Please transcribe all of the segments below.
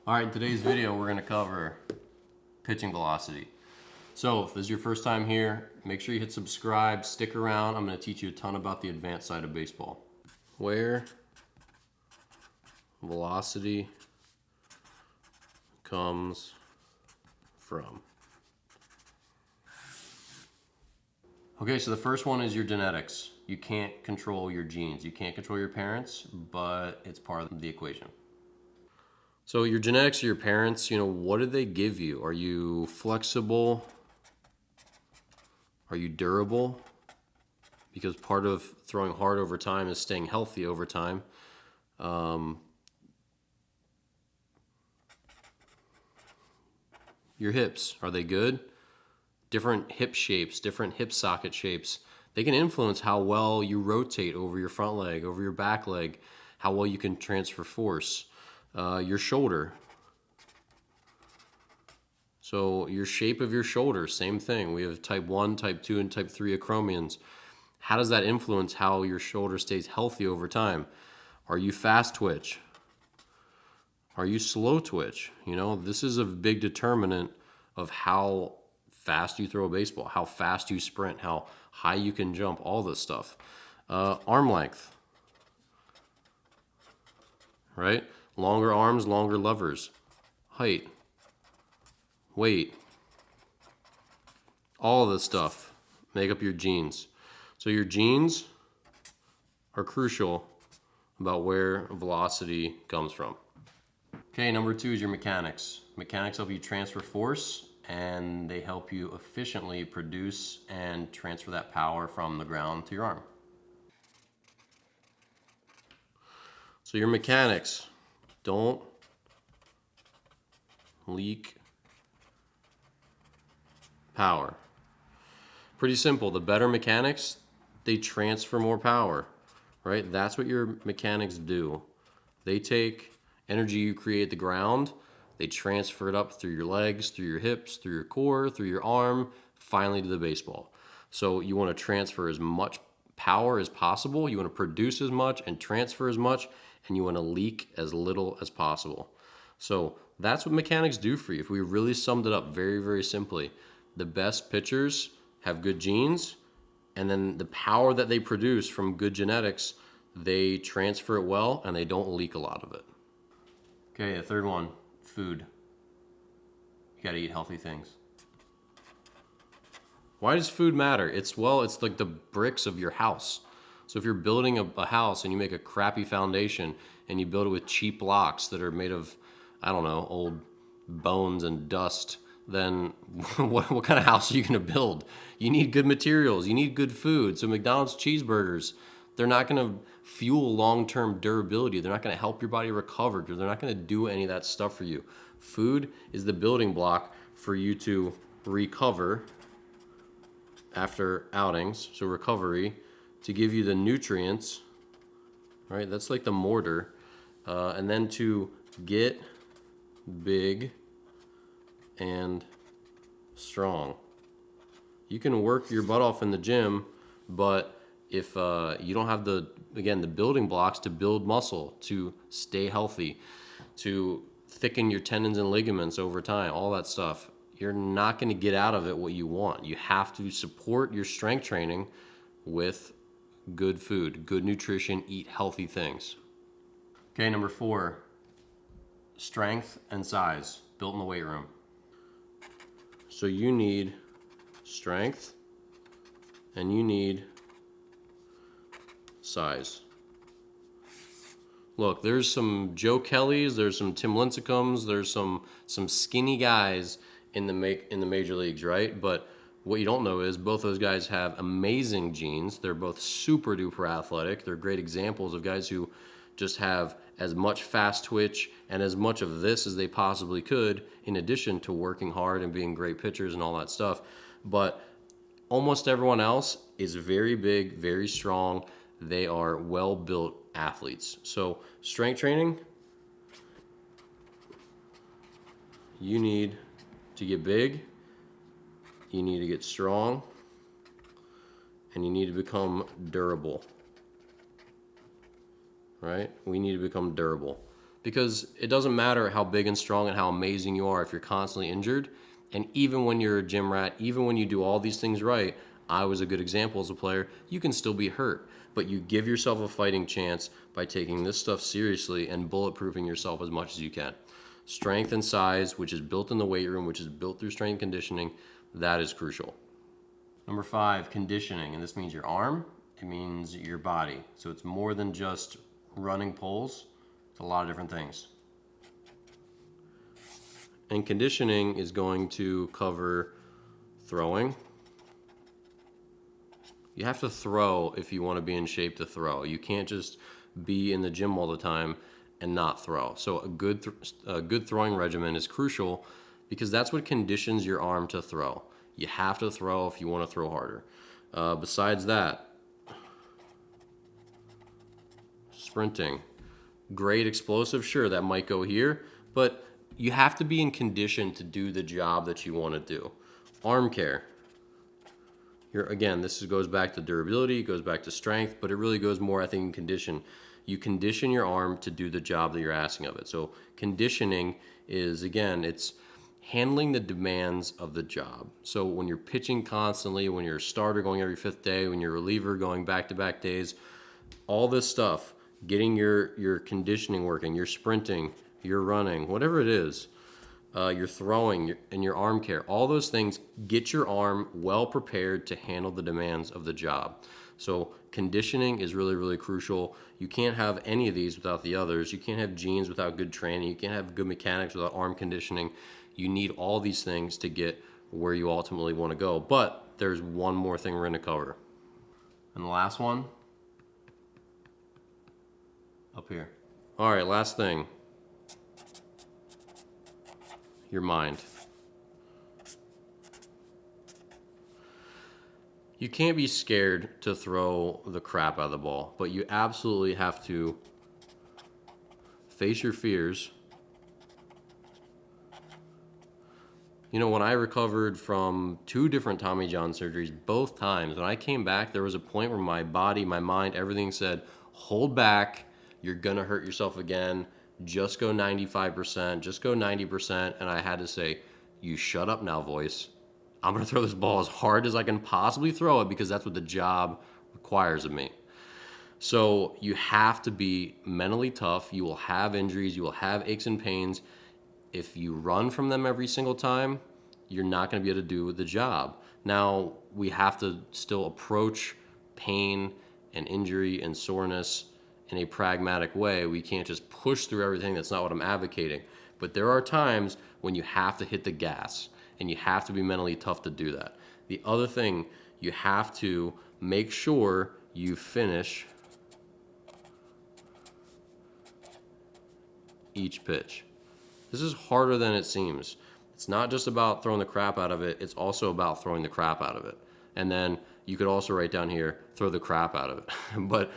All right, in today's video, we're gonna cover pitching velocity. So if this is your first time here, make sure you hit subscribe, stick around. I'm gonna teach you a ton about the advanced side of baseball. Where velocity comes from. Okay, so the first one is your genetics. You can't control your genes. You can't control your parents, but it's part of the equation. So your genetics of your parents, what did they give you? Are you flexible? Are you durable? Because part of throwing hard over time is staying healthy over time. Your hips, are they good? Different hip shapes, different hip socket shapes, they can influence how well you rotate over your front leg, over your back leg, how well you can transfer force. Your shoulder. So your shape of your shoulder, same thing. We have type 1, type 2, and type 3 acromions. How does that influence how your shoulder stays healthy over time? Are you fast twitch? Are you slow twitch? This is a big determinant of how fast you throw a baseball, how fast you sprint, how high you can jump, all this stuff. Arm length, right? Longer arms, longer levers. Height, weight, all of this stuff make up your genes. So your genes are crucial about where velocity comes from. Okay, number 2 is your mechanics. Mechanics help you transfer force, and they help you efficiently produce and transfer that power from the ground to your arm. So your mechanics, don't leak power. Pretty simple. The better mechanics, they transfer more power, right? That's what your mechanics do. They take energy you create at the ground, they transfer it up through your legs, through your hips, through your core, through your arm, finally to the baseball. So you want to transfer as much power as possible, you want to produce as much and transfer as much, and you want to leak as little as possible. So that's what mechanics do for you. If we really summed it up very, very simply, the best pitchers have good genes, and then the power that they produce from good genetics, they transfer it well and they don't leak a lot of it. Okay, the third one, food. You gotta eat healthy things. Why does food matter? It's like the bricks of your house. So if you're building a house and you make a crappy foundation and you build it with cheap blocks that are made of, I don't know, old bones and dust, then what kind of house are you gonna build? You need good materials, you need good food. So McDonald's cheeseburgers, they're not gonna fuel long-term durability. They're not gonna help your body recover. They're not gonna do any of that stuff for you. Food is the building block for you to recover after outings, so recovery, to give you the nutrients, right? That's like the mortar. And then to get big and strong. You can work your butt off in the gym, but if you don't have the building blocks to build muscle, to stay healthy, to thicken your tendons and ligaments over time, all that stuff, you're not going to get out of it what you want. You have to support your strength training with good food, good nutrition, eat healthy things. Okay, number 4, strength and size, built in the weight room. So you need strength and you need size. Look, there's some Joe Kellys, there's some Tim Lincecums, there's some skinny guys in the major leagues, right? But what you don't know is both those guys have amazing genes. They're both super duper athletic. They're great examples of guys who just have as much fast twitch and as much of this as they possibly could, in addition to working hard and being great pitchers and all that stuff. But almost everyone else is very big, very strong. They are well-built athletes. So strength training, you need to get big, you need to get strong, and you need to become durable. Right? We need to become durable. because it doesn't matter how big and strong and how amazing you are if you're constantly injured. And even when you're a gym rat, even when you do all these things right, I was a good example as a player, you can still be hurt. But you give yourself a fighting chance by taking this stuff seriously and bulletproofing yourself as much as you can. Strength and size, which is built in the weight room, which is built through strength conditioning, that is crucial. Number 5, conditioning. And this means your arm, it means your body. So it's more than just running poles, it's a lot of different things. And conditioning is going to cover throwing. You have to throw if you want to be in shape to throw. You can't just be in the gym all the time and not throw. So a good throwing regimen is crucial because that's what conditions your arm to throw. You have to throw if you want to throw harder. Besides that, sprinting. Great explosive, sure, that might go here, but you have to be in condition to do the job that you want to do. Arm care. Here, again, this goes back to durability, it goes back to strength, but it really goes more, I think, in condition. You condition your arm to do the job that you're asking of it. So conditioning is, again, it's handling the demands of the job. So when you're pitching constantly, when you're a starter going every 5th day, when you're a reliever going back-to-back days, all this stuff, getting your conditioning working, your sprinting, your running, whatever it is, your throwing, and your arm care, all those things get your arm well prepared to handle the demands of the job. So conditioning is really, really crucial. You can't have any of these without the others. You can't have genes without good training. You can't have good mechanics without arm conditioning. You need all these things to get where you ultimately want to go. But there's one more thing we're going to cover. And the last one, up here. All right, last thing. Your mind. You can't be scared to throw the crap out of the ball, but you absolutely have to face your fears. You know, when I recovered from 2 different Tommy John surgeries, both times, when I came back, there was a point where my body, my mind, everything said, hold back, you're gonna hurt yourself again, just go 95%, just go 90%, and I had to say, you shut up now, voice. I'm gonna throw this ball as hard as I can possibly throw it because that's what the job requires of me. So you have to be mentally tough. You will have injuries, you will have aches and pains. If you run from them every single time, you're not gonna be able to do the job. Now, we have to still approach pain and injury and soreness in a pragmatic way. We can't just push through everything. That's not what I'm advocating. But there are times when you have to hit the gas, and you have to be mentally tough to do that. The other thing, you have to make sure you finish each pitch. This is harder than it seems. It's not just about throwing the crap out of it, it's also about throwing the crap out of it. And then you could also write down here, throw the crap out of it. But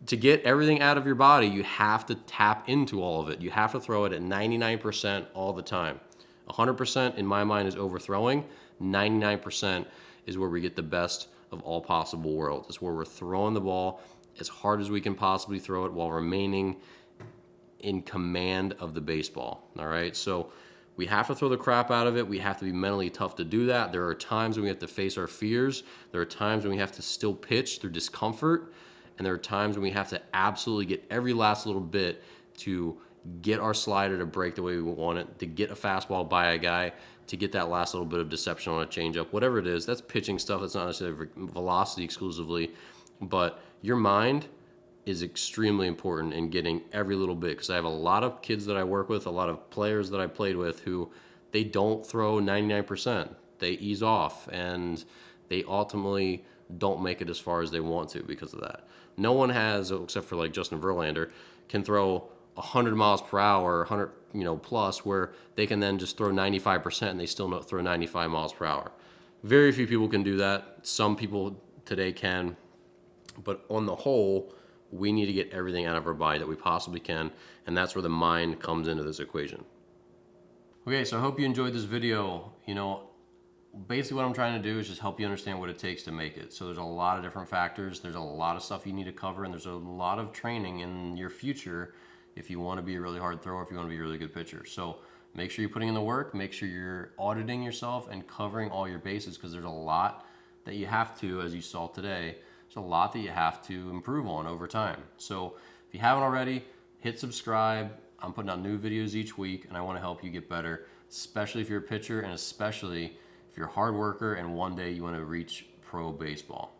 to get everything out of your body, you have to tap into all of it. You have to throw it at 99% all the time. 100% in my mind is overthrowing. 99% is where we get the best of all possible worlds. It's where we're throwing the ball as hard as we can possibly throw it while remaining in command of the baseball. All right, so we have to throw the crap out of it. We have to be mentally tough to do that. There are times when we have to face our fears. There are times when we have to still pitch through discomfort. And there are times when we have to absolutely get every last little bit to get our slider to break the way we want it, to get a fastball by a guy, to get that last little bit of deception on a changeup, whatever it is. That's pitching stuff. That's not necessarily velocity exclusively, but your mind is extremely important in getting every little bit, because I have a lot of kids that I work with, a lot of players that I played with who they don't throw 99%. They ease off, and they ultimately don't make it as far as they want to because of that. No one has, except for like Justin Verlander, can throw 100 miles per hour, 100 plus, where they can then just throw 95% and they still not throw 95 miles per hour. Very few people can do that. Some people today can, but on the whole, we need to get everything out of our body that we possibly can, and that's where the mind comes into this equation. Okay, so I hope you enjoyed this video. Basically what I'm trying to do is just help you understand what it takes to make it. So there's a lot of different factors, there's a lot of stuff you need to cover, and there's a lot of training in your future if you want to be a really hard thrower, if you want to be a really good pitcher. So make sure you're putting in the work, make sure you're auditing yourself and covering all your bases, because there's a lot that you have to, as you saw today, there's a lot that you have to improve on over time. So if you haven't already, hit subscribe. I'm putting out new videos each week, and I want to help you get better, especially if you're a pitcher, and especially if you're a hard worker and one day you want to reach pro baseball.